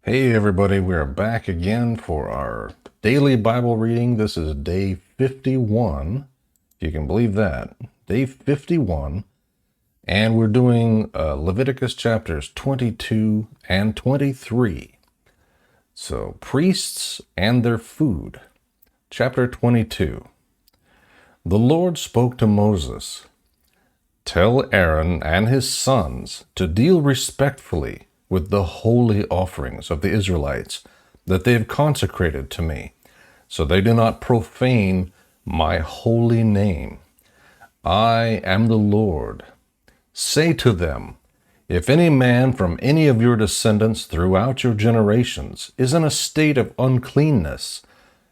Hey everybody, we're back again for our daily Bible reading. This is day 51, if you can believe that. Day 51, and we're doing Leviticus chapters 22 and 23. So, priests and their food. Chapter 22. The Lord spoke to Moses, "Tell Aaron and his sons to deal respectfully with the holy offerings of the Israelites that they have consecrated to me, so they do not profane my holy name. I am the Lord. Say to them, if any man from any of your descendants throughout your generations is in a state of uncleanness,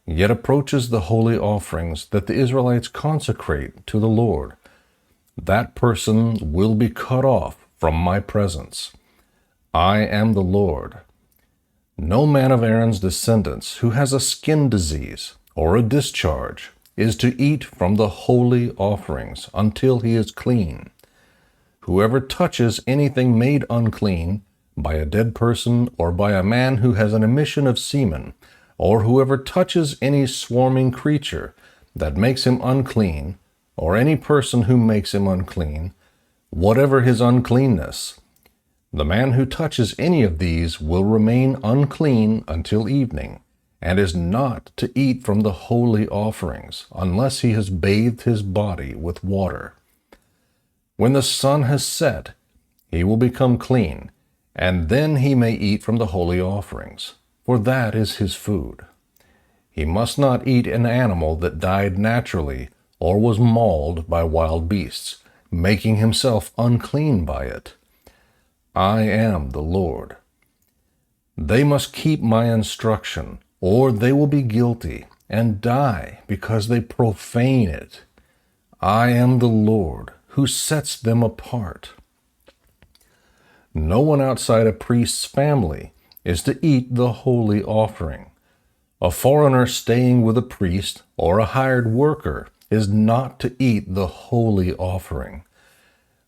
yet approaches the holy offerings that the Israelites consecrate to the Lord, that person will be cut off from my presence. I am the Lord. No man of Aaron's descendants who has a skin disease or a discharge is to eat from the holy offerings until he is clean. Whoever touches anything made unclean by a dead person or by a man who has an emission of semen, or whoever touches any swarming creature that makes him unclean, or any person who makes him unclean, whatever his uncleanness, the man who touches any of these will remain unclean until evening, and is not to eat from the holy offerings, unless he has bathed his body with water. When the sun has set, he will become clean, and then he may eat from the holy offerings, for that is his food. He must not eat an animal that died naturally or was mauled by wild beasts, making himself unclean by it. I am the Lord. They must keep my instruction, or they will be guilty and die because they profane it. I am the Lord who sets them apart. No one outside a priest's family is to eat the holy offering. A foreigner staying with a priest or a hired worker is not to eat the holy offering.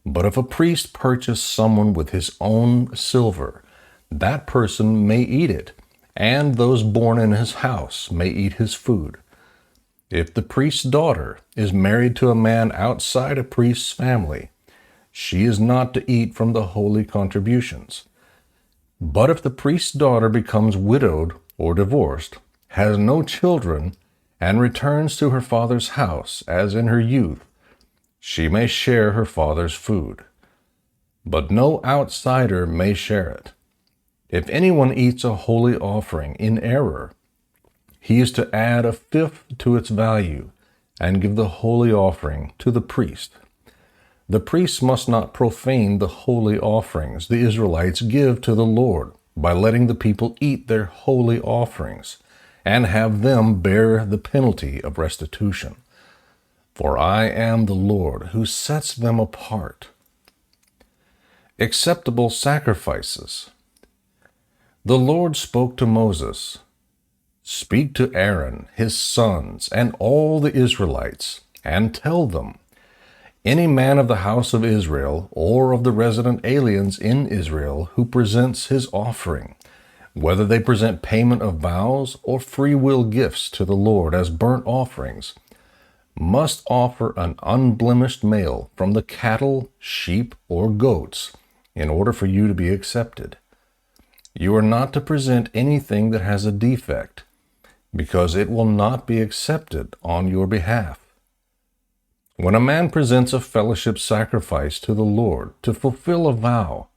But if a priest purchase someone with his own silver, that person may eat it, and those born in his house may eat his food. If the priest's daughter is married to a man outside a priest's family, she is not to eat from the holy contributions. But if the priest's daughter becomes widowed or divorced, has no children, and returns to her father's house as in her youth, she may share her father's food, but no outsider may share it. If anyone eats a holy offering in error, he is to add a fifth to its value and give the holy offering to the priest. The priest must not profane the holy offerings the Israelites give to the Lord by letting the people eat their holy offerings and have them bear the penalty of restitution. For I am the Lord who sets them apart. Acceptable sacrifices. The Lord spoke to Moses, "Speak to Aaron, his sons, and all the Israelites, and tell them, any man of the house of Israel or of the resident aliens in Israel who presents his offering, whether they present payment of vows or free will gifts to the Lord as burnt offerings, must offer an unblemished male from the cattle, sheep, or goats in order for you to be accepted. You are not to present anything that has a defect, because it will not be accepted on your behalf. When a man presents a fellowship sacrifice to the Lord to fulfill a vow,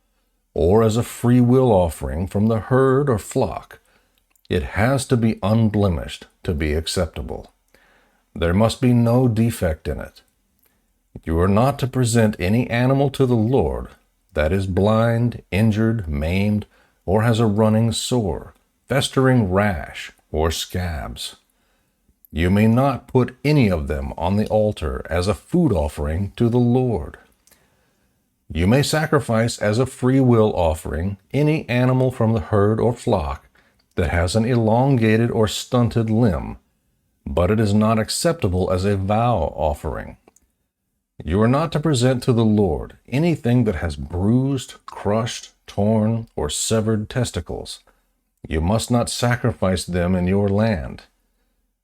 or as a free will offering from the herd or flock, it has to be unblemished to be acceptable. There must be no defect in it. You are not to present any animal to the Lord that is blind, injured, maimed, or has a running sore, festering rash, or scabs. You may not put any of them on the altar as a food offering to the Lord. You may sacrifice as a free will offering any animal from the herd or flock that has an elongated or stunted limb, but it is not acceptable as a vow offering. You are not to present to the Lord anything that has bruised, crushed, torn, or severed testicles. You must not sacrifice them in your land.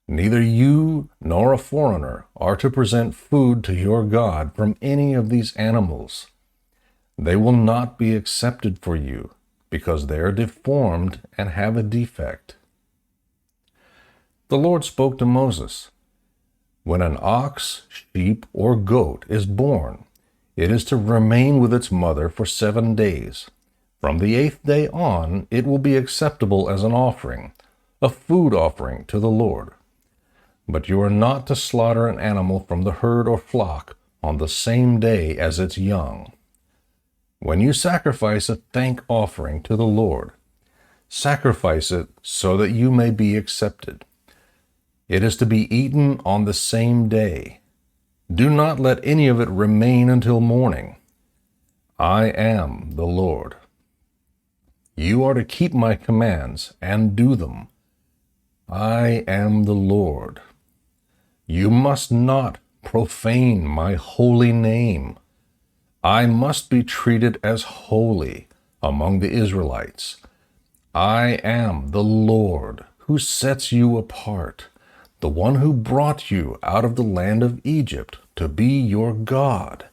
Neither you nor a foreigner are to present food to your God from any of these animals. They will not be accepted for you, because they are deformed and have a defect. The Lord spoke to Moses, "When an ox, sheep, or goat is born, it is to remain with its mother for 7 days. From the 8th day on, it will be acceptable as an offering, a food offering to the Lord. But you are not to slaughter an animal from the herd or flock on the same day as its young. When you sacrifice a thank offering to the Lord, sacrifice it so that you may be accepted. It is to be eaten on the same day. Do not let any of it remain until morning. I am the Lord. You are to keep my commands and do them. I am the Lord. You must not profane my holy name. I must be treated as holy among the Israelites. I am the Lord who sets you apart, the one who brought you out of the land of Egypt to be your God.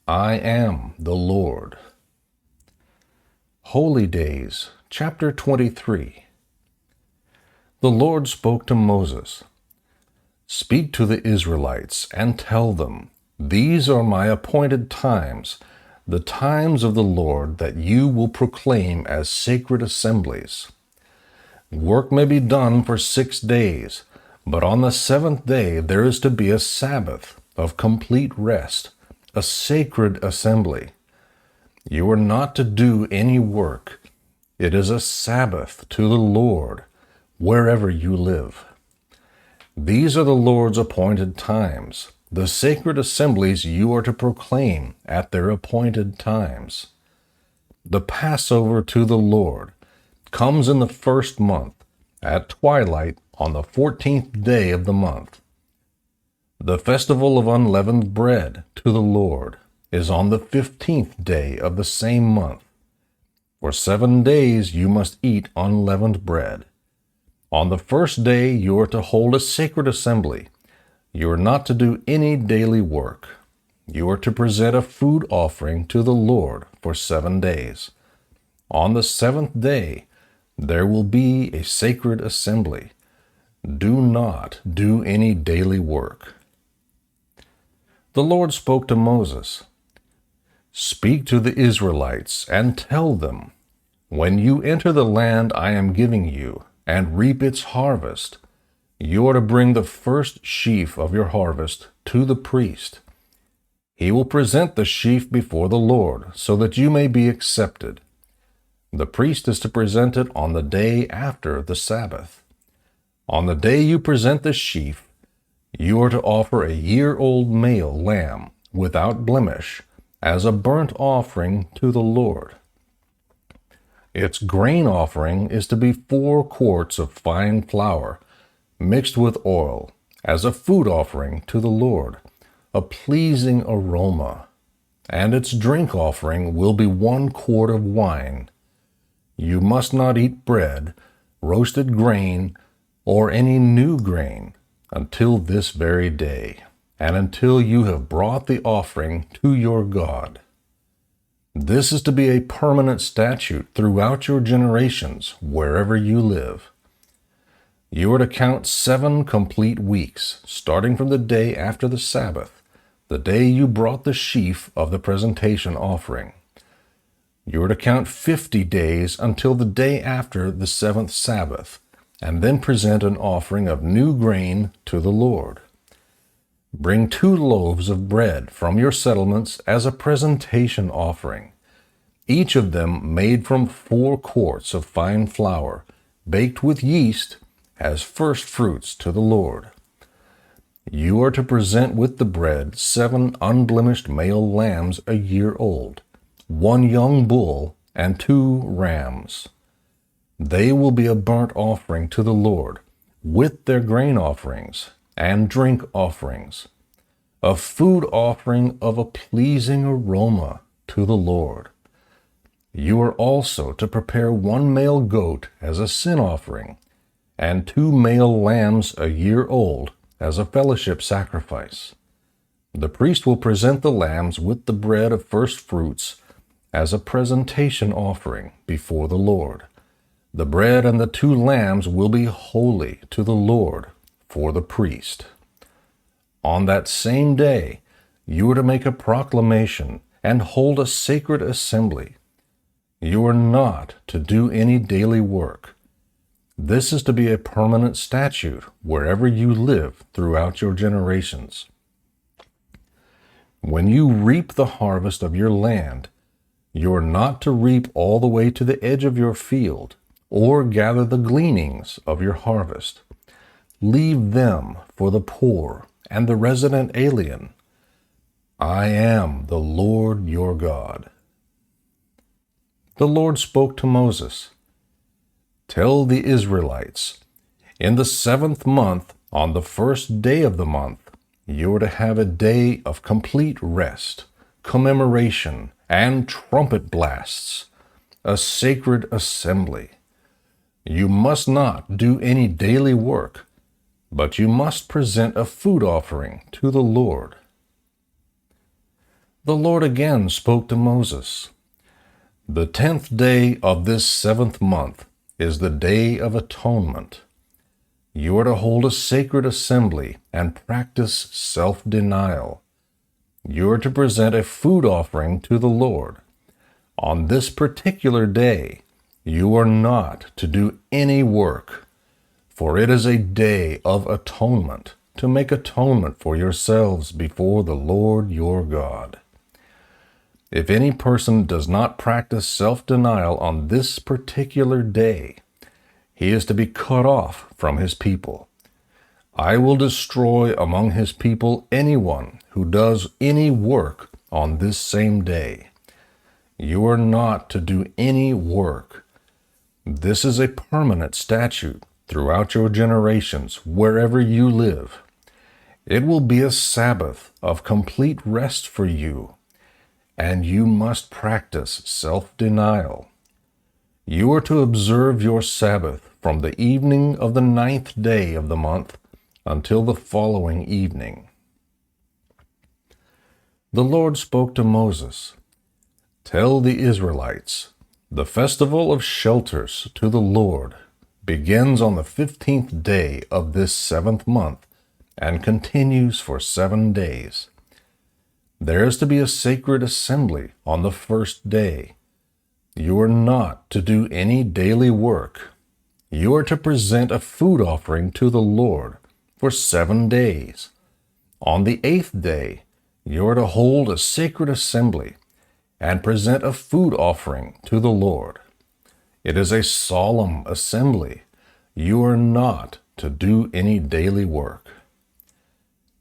I am the Lord." Holy Days, chapter 23. The Lord spoke to Moses, "Speak to the Israelites and tell them, these are my appointed times, the times of the Lord that you will proclaim as sacred assemblies. Work may be done for 6 days, but on the 7th day there is to be a Sabbath of complete rest, a sacred assembly. You are not to do any work. It is a Sabbath to the Lord, wherever you live. These are the Lord's appointed times, the sacred assemblies you are to proclaim at their appointed times. The Passover to the Lord comes in the 1st month, at twilight on the 14th day of the month. The festival of unleavened bread to the Lord is on the 15th day of the same month. For 7 days you must eat unleavened bread. On the 1st day you are to hold a sacred assembly. You are not to do any daily work. You are to present a food offering to the Lord for 7 days. On the 7th day there will be a sacred assembly. Do not do any daily work." The Lord spoke to Moses, "Speak to the Israelites and tell them, when you enter the land I am giving you and reap its harvest, you are to bring the first sheaf of your harvest to the priest. He will present the sheaf before the Lord so that you may be accepted. The priest is to present it on the day after the Sabbath. On the day you present the sheaf, you are to offer a year-old male lamb without blemish as a burnt offering to the Lord. Its grain offering is to be 4 quarts of fine flour mixed with oil as a food offering to the Lord, a pleasing aroma. And its drink offering will be 1 quart of wine. You must not eat bread, roasted grain, or any new grain until this very day, and until you have brought the offering to your God. This is to be a permanent statute throughout your generations, wherever you live. You are to count 7 complete weeks, starting from the day after the Sabbath, the day you brought the sheaf of the presentation offering. You are to count 50 days until the day after the 7th Sabbath, and then present an offering of new grain to the Lord. Bring 2 loaves of bread from your settlements as a presentation offering, each of them made from 4 quarts of fine flour, baked with yeast, as first fruits to the Lord. You are to present with the bread 7 unblemished male lambs a year old, 1 young bull, and 2 rams. They will be a burnt offering to the Lord, with their grain offerings and drink offerings, a food offering of a pleasing aroma to the Lord. You are also to prepare 1 male goat as a sin offering, and 2 male lambs a year old as a fellowship sacrifice. The priest will present the lambs with the bread of first fruits as a presentation offering before the Lord. The bread and the 2 lambs will be holy to the Lord for the priest. On that same day, you are to make a proclamation and hold a sacred assembly. You are not to do any daily work. This is to be a permanent statute wherever you live throughout your generations. When you reap the harvest of your land, you are not to reap all the way to the edge of your field, or gather the gleanings of your harvest. Leave them for the poor and the resident alien. I am the Lord your God. The Lord spoke to Moses, "Tell the Israelites, in the 7th month, on the 1st day of the month, you are to have a day of complete rest, commemoration, and trumpet blasts, a sacred assembly. You must not do any daily work, but you must present a food offering to the Lord." The Lord again spoke to Moses, "The 10th day of this 7th month is the Day of Atonement. You are to hold a sacred assembly and practice self-denial. You are to present a food offering to the Lord. On this particular day, you are not to do any work, for it is a day of atonement, to make atonement for yourselves before the Lord your God. If any person does not practice self-denial on this particular day, he is to be cut off from his people. I will destroy among his people anyone who does any work on this same day. You are not to do any work. This is a permanent statute throughout your generations, wherever you live. It will be a Sabbath of complete rest for you, and you must practice self-denial. You are to observe your Sabbath from the evening of the 9th day of the month until the following evening." The Lord spoke to Moses, "Tell the Israelites, the festival of shelters to the Lord begins on the 15th day of this 7th month and continues for 7 days. There is to be a sacred assembly on the 1st day. You are not to do any daily work. You are to present a food offering to the Lord for 7 days. On the 8th day, you are to hold a sacred assembly and present a food offering to the Lord. It is a solemn assembly. You are not to do any daily work.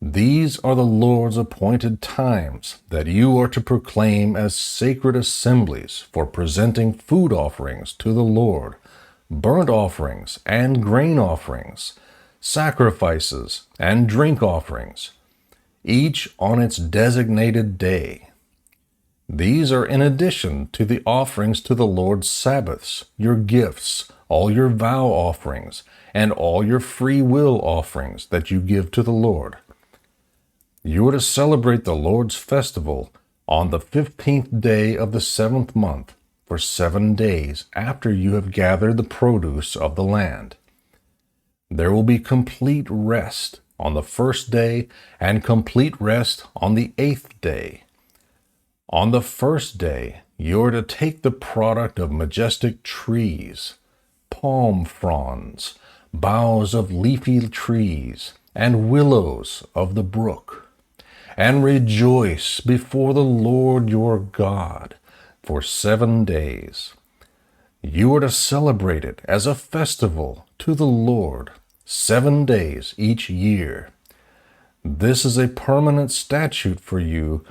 These are the Lord's appointed times that you are to proclaim as sacred assemblies for presenting food offerings to the Lord, burnt offerings and grain offerings, sacrifices and drink offerings, each on its designated day. These are in addition to the offerings to the Lord's Sabbaths, your gifts, all your vow offerings, and all your free will offerings that you give to the Lord. You are to celebrate the Lord's festival on the 15th day of the 7th month for 7 days after you have gathered the produce of the land. There will be complete rest on the 1st day and complete rest on the 8th day. On the 1st day, you are to take the product of majestic trees, palm fronds, boughs of leafy trees, and willows of the brook, and rejoice before the Lord your God for 7 days. You are to celebrate it as a festival to the Lord 7 days each year. This is a permanent statute for you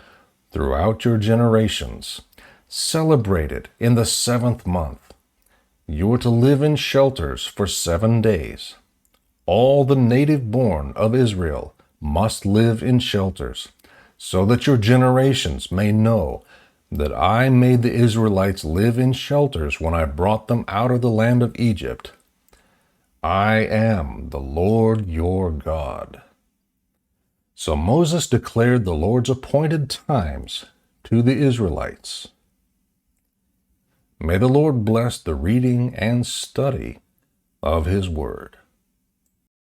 throughout your generations. Celebrate it in the 7th month. You are to live in shelters for 7 days. All the native born of Israel must live in shelters, so that your generations may know that I made the Israelites live in shelters when I brought them out of the land of Egypt. I am the Lord your God." So Moses declared the Lord's appointed times to the Israelites. May the Lord bless the reading and study of His Word.